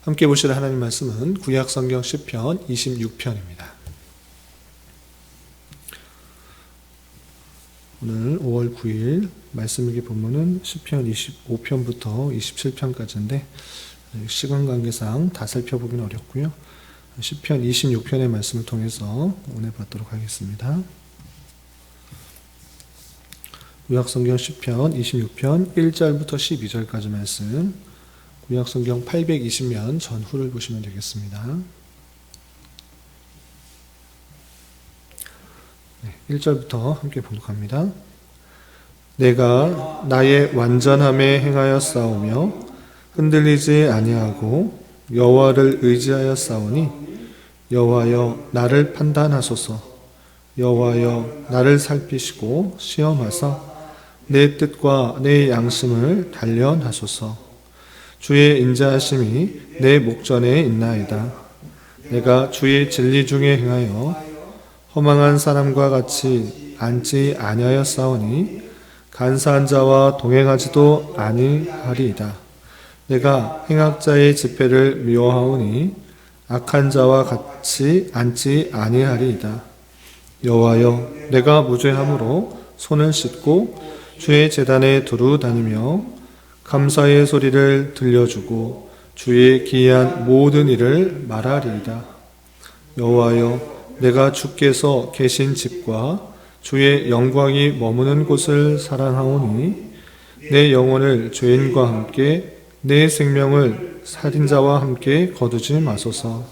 함께 보실 하나님 말씀은 구약성경 시편 26편입니다. 오늘 5월 9일 말씀일기 본문은 시편 25편부터 27편까지인데 시간 관계상 다 살펴보기는 어렵고요. 시편 26편의 말씀을 통해서 오늘 받도록 하겠습니다. 구약성경 시편 26편 1절부터 12절까지 말씀, 구약성경 820면 전후를 보시면 되겠습니다. 1절부터 함께 봉독합니다. 내가 나의 완전함에 행하여 싸우며 흔들리지 아니하고 여호와를 의지하여 싸우니 여호와여 나를 판단하소서. 여호와여 나를 살피시고 시험하사 내 뜻과 내 양심을 단련하소서. 주의 인자하심이 내 목전에 있나이다. 내가 주의 진리 중에 행하여 허망한 사람과 같이 앉지 아니하였사오니 간사한 자와 동행하지도 아니하리이다. 내가 행악자의 집회를 미워하오니 악한 자와 같이 앉지 아니하리이다. 여호와여 내가 무죄함으로 손을 씻고 주의 제단에 두루 다니며 감사의 소리를 들려주고 주의 기이한 모든 일을 말하리이다. 여호와여 내가 주께서 계신 집과 주의 영광이 머무는 곳을 사랑하오니 내 영혼을 죄인과 함께 내 생명을 살인자와 함께 거두지 마소서.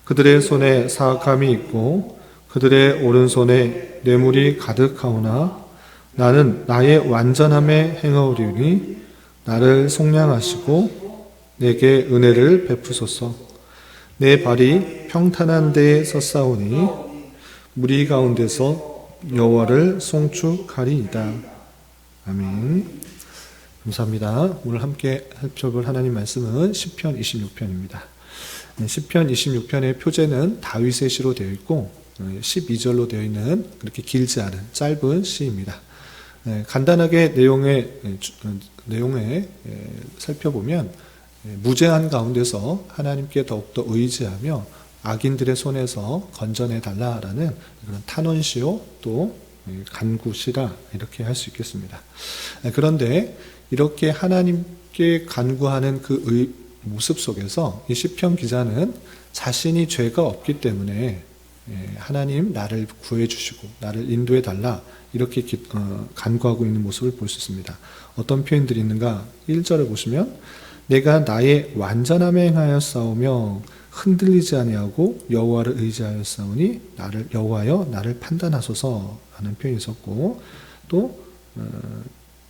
그들의 손에 사악함이 있고 그들의 오른손에 뇌물이 가득하오나 나는 나의 완전함에 행하오리니 나를 속량하시고 내게 은혜를 베푸소서. 내 발이 평탄한 데에 섰사오니 무리 가운데서 여호와를 송축하리이다. 아멘. 감사합니다. 오늘 함께 살펴볼 하나님 말씀은 시편 26편입니다. 시편 26편의 표제는 다윗의 시로 되어 있고 12절로 되어 있는 그렇게 길지 않은 짧은 시입니다. 간단하게 내용에 살펴보면 무죄한 가운데서 하나님께 더욱더 의지하며 악인들의 손에서 건져내달라라는 그런 탄원시요 또 간구시라 이렇게 할 수 있겠습니다. 그런데 이렇게 하나님께 간구하는 그 모습 속에서 이 시편 기자는 자신이 죄가 없기 때문에 하나님 나를 구해주시고 나를 인도해달라 이렇게 간구하고 있는 모습을 볼 수 있습니다. 어떤 표현들이 있는가? 1절을 보시면 내가 나의 완전함에 행하여 싸우며 흔들리지 아니하고 여호와를 의지하여 싸우니 여호와여 나를 판단하소서 하는 표현이 있었고 또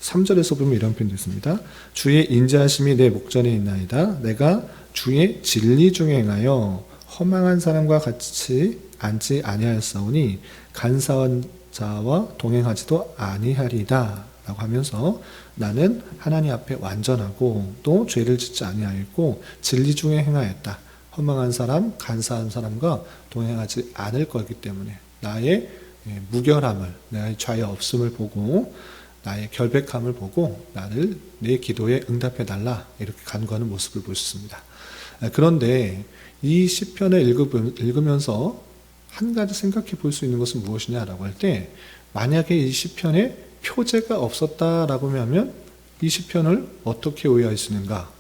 3절에서 보면 이런 표현도 있습니다. 주의 인자하심이 내 목전에 있나이다. 내가 주의 진리 중에 행하여 허망한 사람과 같이 앉지 아니하였사오니 간사한 자와 동행하지도 아니하리이다 라고 하면서 나는 하나님 앞에 완전하고 또 죄를 짓지 아니하였고 진리 중에 행하였다. 허망한 사람, 간사한 사람과 동행하지 않을 거기 때문에 나의 무결함을, 나의 죄의 없음을 보고 나의 결백함을 보고 나를 내 기도에 응답해달라 이렇게 간구하는 모습을 볼 수 있습니다. 그런데 이 시편을 읽으면서 한 가지 생각해 볼 수 있는 것은 무엇이냐라고 할 때 만약에 이 시편에 표제가 없었다라고 하면 이 시편을 어떻게 오해할 수 있는가?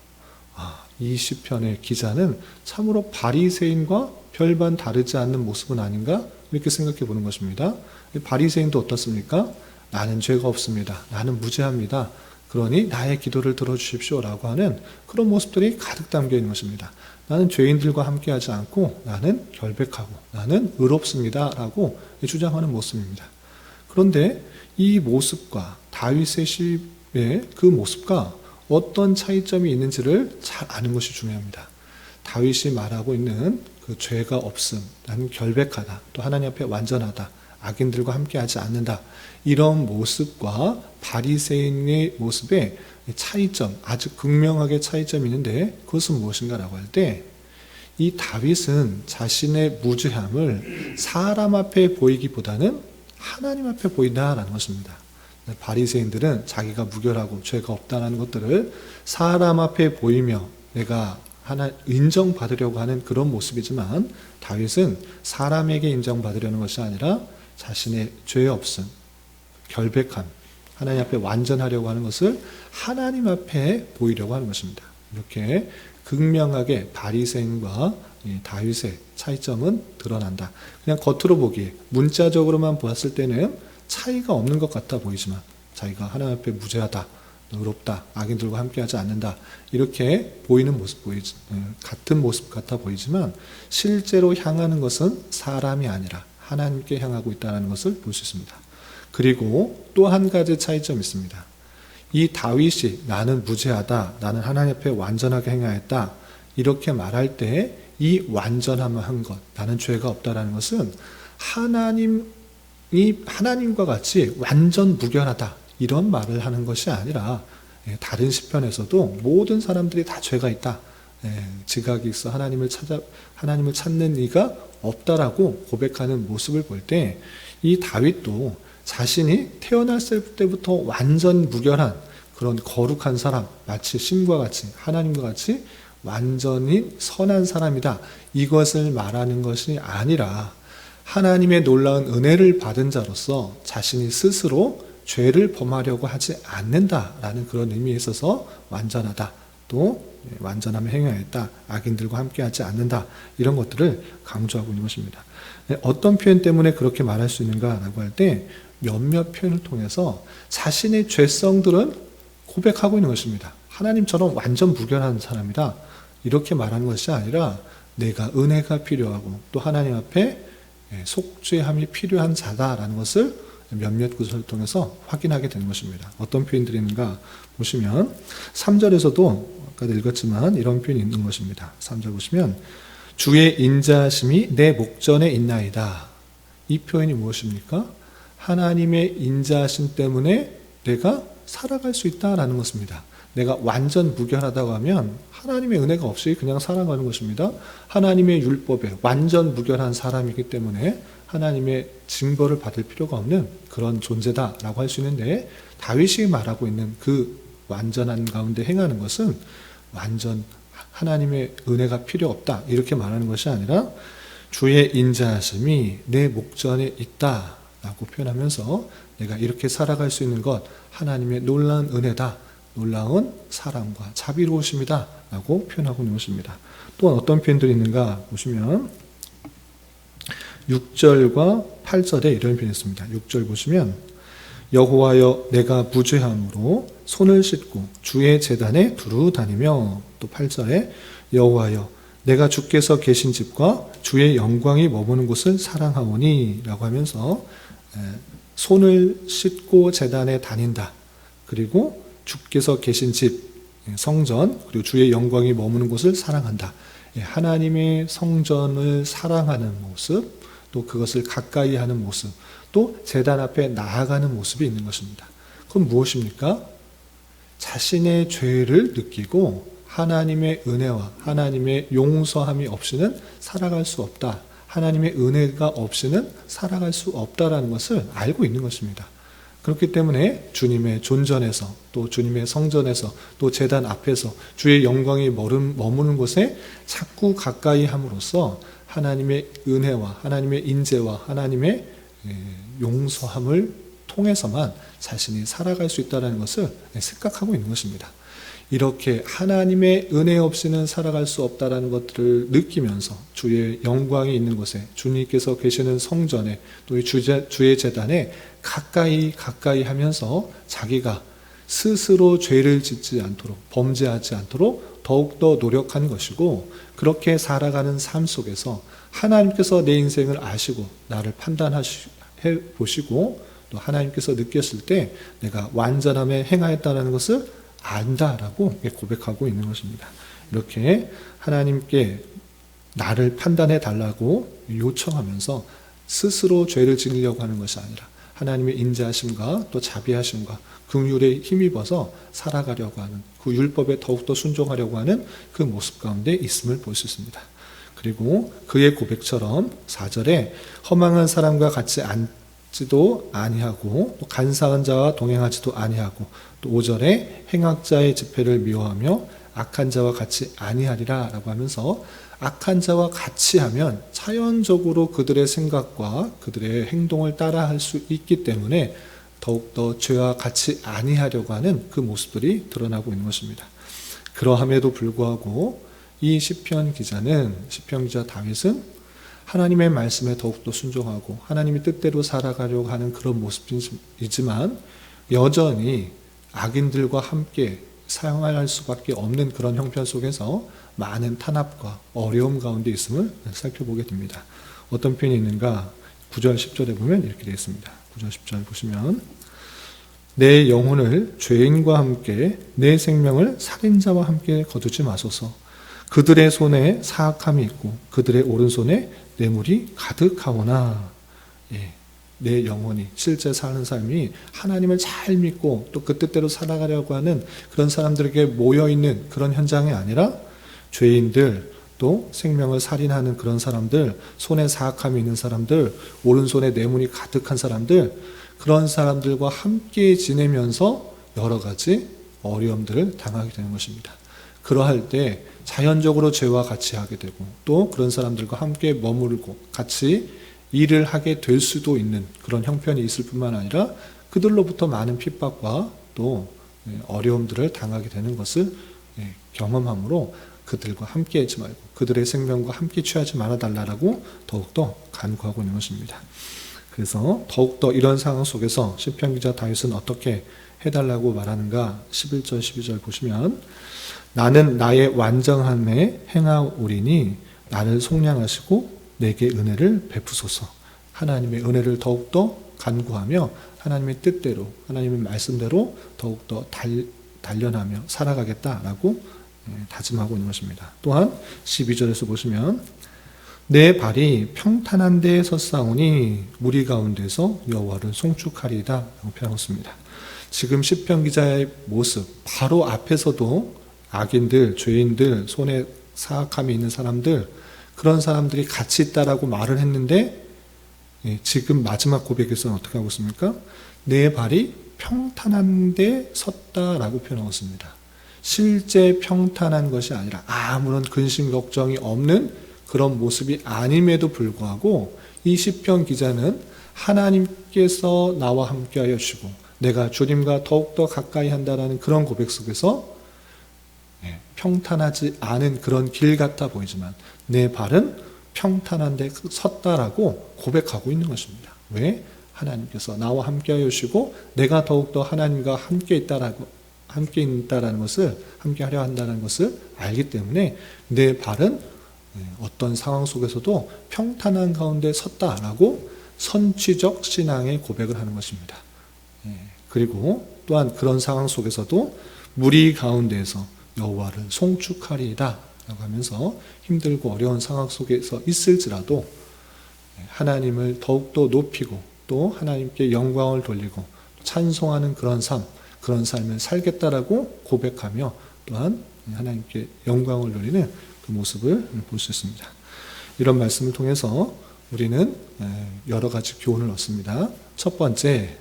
이 시편의 기자는 참으로 바리새인과 별반 다르지 않는 모습은 아닌가? 이렇게 생각해 보는 것입니다. 바리새인도 어떻습니까? 나는 죄가 없습니다. 나는 무죄합니다. 그러니 나의 기도를 들어주십시오라고 하는 그런 모습들이 가득 담겨 있는 것입니다. 나는 죄인들과 함께하지 않고 나는 결백하고 나는 의롭습니다 라고 주장하는 모습입니다. 그런데 이 모습과 다윗의 시의 그 모습과 어떤 차이점이 있는지를 잘 아는 것이 중요합니다. 다윗이 말하고 있는 그 죄가 없음, 나는 결백하다, 또 하나님 앞에 완전하다, 악인들과 함께하지 않는다, 이런 모습과 바리새인의 모습의 차이점, 아주 극명하게 차이점이 있는데 그것은 무엇인가라고 할 때 이 다윗은 자신의 무죄함을 사람 앞에 보이기보다는 하나님 앞에 보인다라는 것입니다. 바리새인들은 자기가 무결하고 죄가 없다는 것들을 사람 앞에 보이며 내가 하나 인정받으려고 하는 그런 모습이지만, 다윗은 사람에게 인정받으려는 것이 아니라 자신의 죄 없음, 결백함, 하나님 앞에 완전하려고 하는 것을 하나님 앞에 보이려고 하는 것입니다. 이렇게 극명하게 바리새인과 다윗의 차이점은 드러난다. 그냥 겉으로 보기에, 문자적으로만 보았을 때는 차이가 없는 것 같아 보이지만, 자기가 하나님 앞에 무죄하다, 의롭다, 악인들과 함께하지 않는다, 이렇게 보이는 모습, 같은 모습 같아 보이지만 실제로 향하는 것은 사람이 아니라 하나님께 향하고 있다는 것을 볼 수 있습니다. 그리고 또 한 가지 차이점이 있습니다. 이 다윗이 나는 무죄하다, 나는 하나님 앞에 완전하게 행하였다, 이렇게 말할 때 이 완전함을 한 것, 나는 죄가 없다라는 것은 하나님과 같이 완전 무결하다, 이런 말을 하는 것이 아니라, 다른 시편에서도 모든 사람들이 다 죄가 있다, 지각이 있어 하나님을 찾는 이가 없다라고 고백하는 모습을 볼 때, 이 다윗도 자신이 태어났을 때부터 완전 무결한 그런 거룩한 사람, 마치 신과 같이, 하나님과 같이 완전히 선한 사람이다, 이것을 말하는 것이 아니라 하나님의 놀라운 은혜를 받은 자로서 자신이 스스로 죄를 범하려고 하지 않는다라는 그런 의미에 있어서 완전하다, 또 완전함을 행하였다, 악인들과 함께하지 않는다, 이런 것들을 강조하고 있는 것입니다. 어떤 표현 때문에 그렇게 말할 수 있는가라고 할 때, 몇몇 표현을 통해서 자신의 죄성들은 고백하고 있는 것입니다. 하나님처럼 완전 무결한 사람이다, 이렇게 말하는 것이 아니라 내가 은혜가 필요하고 또 하나님 앞에 속죄함이 필요한 자다라는 것을 몇몇 구절을 통해서 확인하게 되는 것입니다. 어떤 표현들이 있는가 보시면 3절에서도 아까도 읽었지만 이런 표현이 있는 것입니다. 3절 보시면 주의 인자하심이 내 목전에 있나이다. 이 표현이 무엇입니까? 하나님의 인자하심 때문에 내가 살아갈 수 있다라는 것입니다. 내가 완전 무결하다고 하면 하나님의 은혜가 없이 그냥 살아가는 것입니다. 하나님의 율법에 완전 무결한 사람이기 때문에 하나님의 징벌을 받을 필요가 없는 그런 존재다라고 할 수 있는데, 다윗이 말하고 있는 그 완전한 가운데 행하는 것은 완전 하나님의 은혜가 필요 없다, 이렇게 말하는 것이 아니라 주의 인자하심이 내 목전에 있다라고 표현하면서 내가 이렇게 살아갈 수 있는 것 하나님의 놀라운 은혜다, 놀라운 사랑과 자비로우심이다 라고 표현하고 있는 것입니다. 또한 어떤 표현들이 있는가 보시면 6절과 8절에 이런 표현이 있습니다. 6절 보시면 여호와여 내가 무죄함으로 손을 씻고 주의 제단에 두루 다니며, 또 8절에 여호와여 내가 주께서 계신 집과 주의 영광이 머무는 곳을 사랑하오니 라고 하면서 손을 씻고 제단에 다닌다, 그리고 주께서 계신 집, 성전, 그리고 주의 영광이 머무는 곳을 사랑한다. 하나님의 성전을 사랑하는 모습, 또 그것을 가까이 하는 모습, 또 제단 앞에 나아가는 모습이 있는 것입니다. 그건 무엇입니까? 자신의 죄를 느끼고 하나님의 은혜와 하나님의 용서함이 없이는 살아갈 수 없다, 하나님의 은혜가 없이는 살아갈 수 없다라는 것을 알고 있는 것입니다. 그렇기 때문에 주님의 존전에서, 또 주님의 성전에서, 또 제단 앞에서 주의 영광이 머무는 곳에 자꾸 가까이 함으로써 하나님의 은혜와 하나님의 인재와 하나님의 용서함을 통해서만 자신이 살아갈 수 있다는 것을 생각하고 있는 것입니다. 이렇게 하나님의 은혜 없이는 살아갈 수 없다는 것들을 느끼면서 주의 영광이 있는 곳에, 주님께서 계시는 성전에, 또 주의 제단에 가까이 하면서 자기가 스스로 죄를 짓지 않도록, 범죄하지 않도록 더욱더 노력하는 것이고, 그렇게 살아가는 삶 속에서 하나님께서 내 인생을 아시고 나를 판단해 보시고, 또 하나님께서 느꼈을 때 내가 완전함에 행하였다는 것을 안다라고 고백하고 있는 것입니다. 이렇게 하나님께 나를 판단해 달라고 요청하면서 스스로 죄를 지으려고 하는 것이 아니라 하나님의 인자하심과 또 자비하심과 긍휼에 힘입어서 살아가려고 하는, 그 율법에 더욱더 순종하려고 하는 그 모습 가운데 있음을 볼 수 있습니다. 그리고 그의 고백처럼 4절에 허망한 사람과 같이 앉지도 아니하고 또 간사한 자와 동행하지도 아니하고 또 5절에 행악자의 집회를 미워하며 악한 자와 같이 아니하리라 라고 하면서 악한 자와 같이 하면 자연적으로 그들의 생각과 그들의 행동을 따라할 수 있기 때문에 더욱더 죄와 같이 아니하려고 하는 그 모습들이 드러나고 있는 것입니다. 그러함에도 불구하고 이 시편 기자 다윗은 하나님의 말씀에 더욱더 순종하고 하나님의 뜻대로 살아가려고 하는 그런 모습이지만 여전히 악인들과 함께 사용할 수밖에 없는 그런 형편 속에서 많은 탄압과 어려움 가운데 있음을 살펴보게 됩니다. 어떤 표현이 있는가? 9절 10절에 보면 이렇게 되어 있습니다. 9절 10절 보시면 내 영혼을 죄인과 함께 내 생명을 살인자와 함께 거두지 마소서. 그들의 손에 사악함이 있고 그들의 오른손에 뇌물이 가득하오나. 내 영혼이 실제 사는 삶이 하나님을 잘 믿고 또 그 뜻대로 살아가려고 하는 그런 사람들에게 모여있는 그런 현장이 아니라 죄인들, 또 생명을 살인하는 그런 사람들, 손에 사악함이 있는 사람들, 오른손에 뇌물이 가득한 사람들, 그런 사람들과 함께 지내면서 여러 가지 어려움들을 당하게 되는 것입니다. 그러할 때 자연적으로 죄와 같이 하게 되고 또 그런 사람들과 함께 머무르고 같이 일을 하게 될 수도 있는 그런 형편이 있을 뿐만 아니라 그들로부터 많은 핍박과 또 어려움들을 당하게 되는 것을 경험함으로 그들과 함께 하지 말고 그들의 생명과 함께 취하지 말아달라고 더욱더 간구하고 있는 것입니다. 그래서 더욱더 이런 상황 속에서 시편 기자 다윗은 어떻게 해달라고 말하는가? 11절 12절 보시면 나는 나의 완전함에 행하오리니 나를 속량하시고 내게 은혜를 베푸소서. 하나님의 은혜를 더욱더 간구하며 하나님의 뜻대로 하나님의 말씀대로 더욱더 단련하며 살아가겠다라고 다짐하고 있는 것입니다. 또한 12절에서 보시면 내 발이 평탄한 데에 섰사오니 무리 가운데서 여호와를 송축하리이다 라고 표현했습니다. 지금 시편 기자의 모습 바로 앞에서도 악인들, 죄인들, 손에 사악함이 있는 사람들 그런 사람들이 같이 있다라고 말을 했는데 지금 마지막 고백에서는 어떻게 하고 있습니까? 내 발이 평탄한 데 섰다라고 표현하고 있습니다. 실제 평탄한 것이 아니라 아무런 근심 걱정이 없는 그런 모습이 아님에도 불구하고 이 시편 기자는 하나님께서 나와 함께하여 주시고 내가 주님과 더욱더 가까이 한다라는 그런 고백 속에서 평탄하지 않은 그런 길 같아 보이지만 내 발은 평탄한 데 섰다라고 고백하고 있는 것입니다. 왜? 하나님께서 나와 함께하여 주시고 내가 더욱더 하나님과 함께 있다라는 것을 함께 하려 한다는 것을 알기 때문에 내 발은 어떤 상황 속에서도 평탄한 가운데 섰다라고 선취적 신앙의 고백을 하는 것입니다. 그리고 또한 그런 상황 속에서도 무리 가운데에서 여호와를 송축하리이다 라고 하면서 힘들고 어려운 상황 속에서 있을지라도 하나님을 더욱더 높이고 또 하나님께 영광을 돌리고 찬송하는 그런 삶을 살겠다라고 고백하며 또한 하나님께 영광을 돌리는 그 모습을 볼 수 있습니다. 이런 말씀을 통해서 우리는 여러 가지 교훈을 얻습니다. 첫 번째,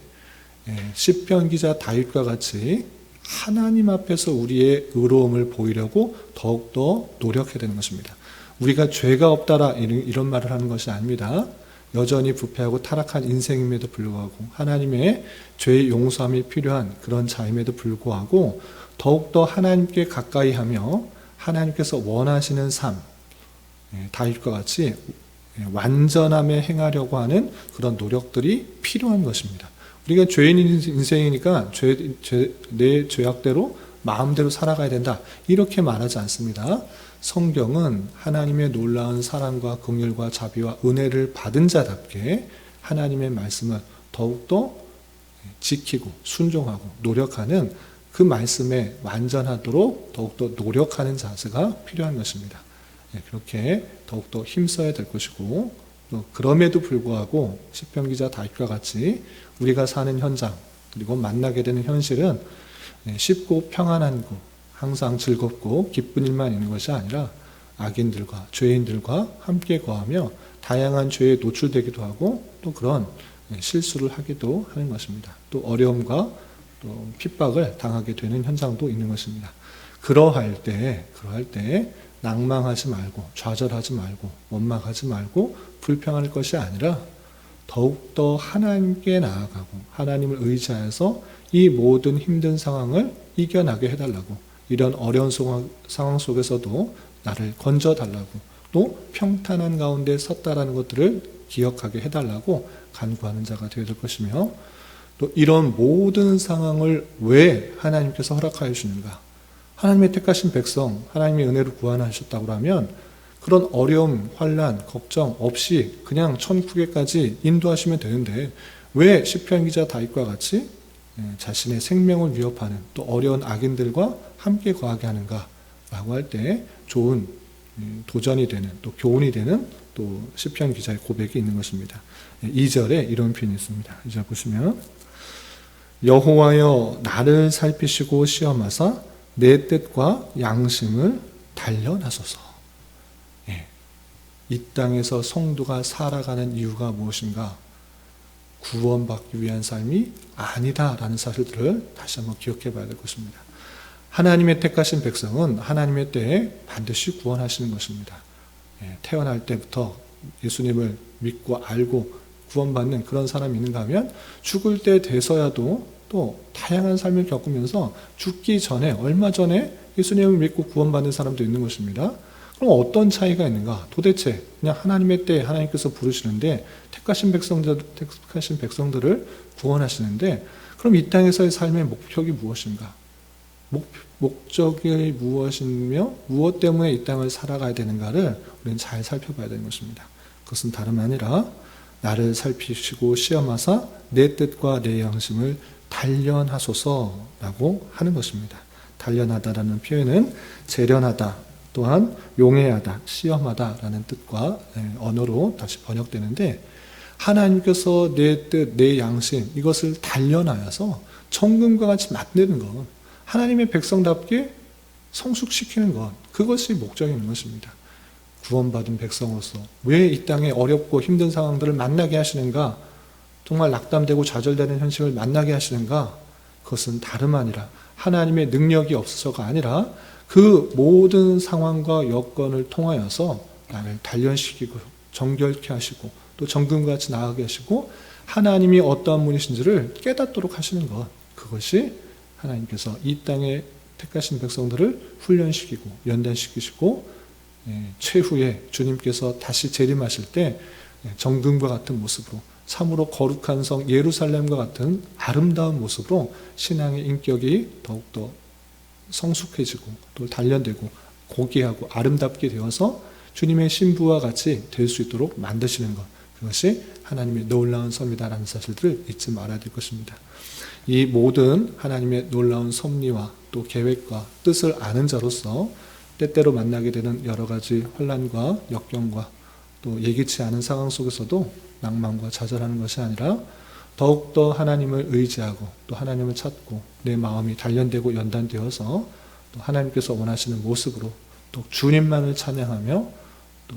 시편 기자 다윗과 같이 하나님 앞에서 우리의 의로움을 보이려고 더욱더 노력해야 되는 것입니다. 우리가 죄가 없다라 이런 말을 하는 것이 아닙니다. 여전히 부패하고 타락한 인생임에도 불구하고 하나님의 죄의 용서함이 필요한 그런 자임에도 불구하고 더욱더 하나님께 가까이 하며 하나님께서 원하시는 삶, 다윗과 같이 완전함에 행하려고 하는 그런 노력들이 필요한 것입니다. 우리가 죄인 인생이니까 내 죄악대로 마음대로 살아가야 된다 이렇게 말하지 않습니다. 성경은 하나님의 놀라운 사랑과 긍휼과 자비와 은혜를 받은 자답게 하나님의 말씀을 더욱더 지키고 순종하고 노력하는 그 말씀에 완전하도록 더욱더 노력하는 자세가 필요한 것입니다. 그렇게 더욱더 힘써야 될 것이고 또 그럼에도 불구하고 시편 기자 다윗과 같이 우리가 사는 현장 그리고 만나게 되는 현실은 쉽고 평안한 곳 항상 즐겁고 기쁜 일만 있는 것이 아니라 악인들과 죄인들과 함께 거하며 다양한 죄에 노출되기도 하고 또 그런 실수를 하기도 하는 것입니다. 또 어려움과 또 핍박을 당하게 되는 현상도 있는 것입니다. 그러할 때 낭망하지 말고 좌절하지 말고 원망하지 말고 불평할 것이 아니라 더욱더 하나님께 나아가고 하나님을 의지하여서 이 모든 힘든 상황을 이겨나게 해달라고, 이런 어려운 상황 속에서도 나를 건져달라고, 또 평탄한 가운데 섰다라는 것들을 기억하게 해달라고 간구하는 자가 되어야 될 것이며, 또 이런 모든 상황을 왜 하나님께서 허락하여 주는가? 하나님의 택하신 백성, 하나님의 은혜로 구원하셨다고 하면 그런 어려움, 환난, 걱정 없이 그냥 천국에까지 인도하시면 되는데, 왜 시편 기자 다윗과 같이 자신의 생명을 위협하는 또 어려운 악인들과 함께 거하게 하는가 라고 할 때 좋은 도전이 되는, 또 교훈이 되는 또 시편 기자의 고백이 있는 것입니다. 2절에 이런 표현이 있습니다. 2절 보시면, 여호와여 나를 살피시고 시험하사 내 뜻과 양심을 단련하소서. 이 땅에서 성도가 살아가는 이유가 무엇인가? 구원받기 위한 삶이 아니다라는 사실들을 다시 한번 기억해 봐야 될 것입니다. 하나님의 택하신 백성은 하나님의 때에 반드시 구원하시는 것입니다. 태어날 때부터 예수님을 믿고 알고 구원받는 그런 사람이 있는가 하면 죽을 때 돼서야도 또 다양한 삶을 겪으면서 죽기 전에, 얼마 전에 예수님을 믿고 구원받는 사람도 있는 것입니다. 그럼 어떤 차이가 있는가? 도대체 그냥 하나님의 때에 하나님께서 부르시는데 택하신 백성들을 구원하시는데, 그럼 이 땅에서의 삶의 목적이 무엇인가? 목적이 무엇이며 무엇 때문에 이 땅을 살아가야 되는가를 우리는 잘 살펴봐야 되는 것입니다. 그것은 다름 아니라 나를 살피시고 시험하사 내 뜻과 내 양심을 단련하소서라고 하는 것입니다. 단련하다라는 표현은 재련하다, 또한 용해하다, 시험하다라는 뜻과 언어로 다시 번역되는데, 하나님께서 내 뜻, 내 양심, 이것을 단련하여서 정금과 같이 만드는 것, 하나님의 백성답게 성숙시키는 것, 그것이 목적이 있는 것입니다. 구원받은 백성으로서 왜 이 땅에 어렵고 힘든 상황들을 만나게 하시는가? 정말 낙담되고 좌절되는 현실을 만나게 하시는가? 그것은 다름 아니라 하나님의 능력이 없어서가 아니라 그 모든 상황과 여건을 통하여서 나를 단련시키고 정결케 하시고 또 정금과 같이 나아가게 하시고 하나님이 어떠한 분이신지를 깨닫도록 하시는 것, 그것이 하나님께서 이 땅에 택하신 백성들을 훈련시키고 연단시키시고 최후에 주님께서 다시 재림하실 때 정금과 같은 모습으로, 참으로 거룩한 성 예루살렘과 같은 아름다운 모습으로 신앙의 인격이 더욱더 성숙해지고 또 단련되고 고귀하고 아름답게 되어서 주님의 신부와 같이 될 수 있도록 만드시는 것, 그것이 하나님의 놀라운 섭리다라는 사실들을 잊지 말아야 될 것입니다. 이 모든 하나님의 놀라운 섭리와 또 계획과 뜻을 아는 자로서 때때로 만나게 되는 여러 가지 혼란과 역경과 또 예기치 않은 상황 속에서도 낭만과 좌절하는 것이 아니라 더욱더 하나님을 의지하고 또 하나님을 찾고 내 마음이 단련되고 연단되어서 또 하나님께서 원하시는 모습으로 또 주님만을 찬양하며 또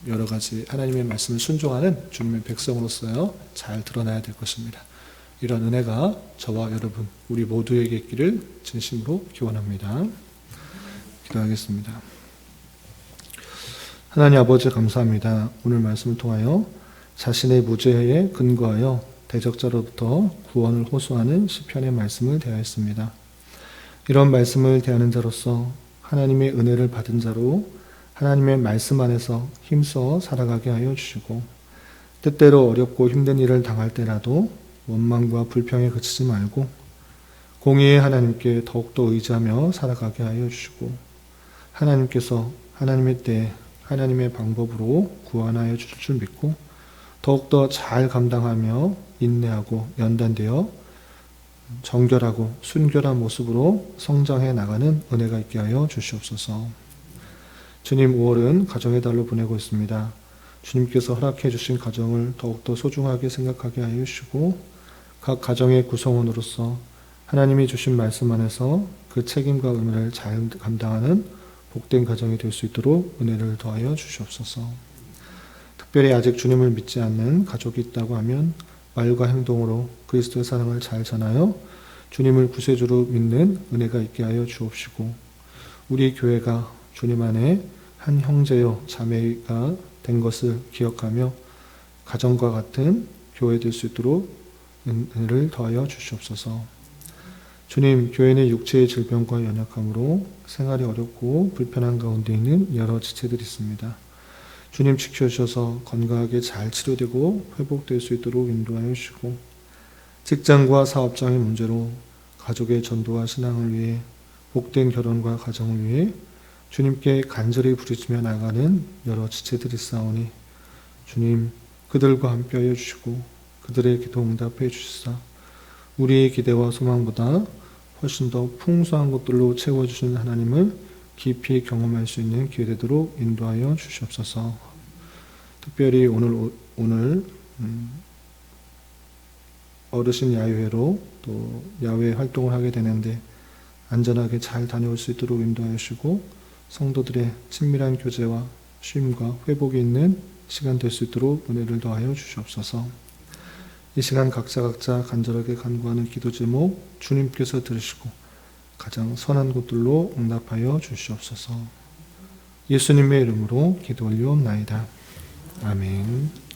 여러 가지 하나님의 말씀을 순종하는 주님의 백성으로서요 잘 드러나야 될 것입니다. 이런 은혜가 저와 여러분 우리 모두에게 있기를 진심으로 기원합니다. 기도하겠습니다. 하나님 아버지 감사합니다. 오늘 말씀을 통하여 자신의 무죄에 근거하여 대적자로부터 구원을 호소하는 시편의 말씀을 대하였습니다. 이런 말씀을 대하는 자로서 하나님의 은혜를 받은 자로 하나님의 말씀 안에서 힘써 살아가게 하여 주시고, 때때로 어렵고 힘든 일을 당할 때라도 원망과 불평에 그치지 말고 공의의 하나님께 더욱더 의지하며 살아가게 하여 주시고, 하나님께서 하나님의 때 하나님의 방법으로 구원하여 주실 줄 믿고 더욱더 잘 감당하며 인내하고 연단되어 정결하고 순결한 모습으로 성장해 나가는 은혜가 있게 하여 주시옵소서. 주님, 5월은 가정의 달로 보내고 있습니다. 주님께서 허락해 주신 가정을 더욱더 소중하게 생각하게 하여 주시고 각 가정의 구성원으로서 하나님이 주신 말씀 안에서 그 책임과 의무를 잘 감당하는 복된 가정이 될 수 있도록 은혜를 더하여 주시옵소서. 특별히 아직 주님을 믿지 않는 가족이 있다고 하면 말과 행동으로 그리스도의 사랑을 잘 전하여 주님을 구세주로 믿는 은혜가 있게 하여 주옵시고, 우리 교회가 주님 안에 한 형제요 자매가 된 것을 기억하며 가정과 같은 교회 될 수 있도록 은혜를 더하여 주시옵소서. 주님, 교회는 육체의 질병과 연약함으로 생활이 어렵고 불편한 가운데 있는 여러 지체들이 있습니다. 주님 지켜주셔서 건강하게 잘 치료되고 회복될 수 있도록 인도하여 주시고, 직장과 사업장의 문제로 가족의 전도와 신앙을 위해, 복된 결혼과 가정을 위해 주님께 간절히 부르짖며 나가는 여러 지체들이 있사오니 주님 그들과 함께하여 주시고 그들의 기도 응답해 주시사 우리의 기대와 소망보다 훨씬 더 풍성한 것들로 채워주시는 하나님을 깊이 경험할 수 있는 기회 되도록 인도하여 주시옵소서. 특별히 오늘 어르신 야유회로 또 야외 활동을 하게 되는데 안전하게 잘 다녀올 수 있도록 인도하여 주시고, 성도들의 친밀한 교제와 쉼과 회복이 있는 시간 될 수 있도록 은혜를 더하여 주시옵소서. 이 시간 각자 간절하게 간구하는 기도 제목 주님께서 들으시고 가장 선한 것들로 응답하여 주시옵소서. 예수님의 이름으로 기도 올리옵나이다. 아멘.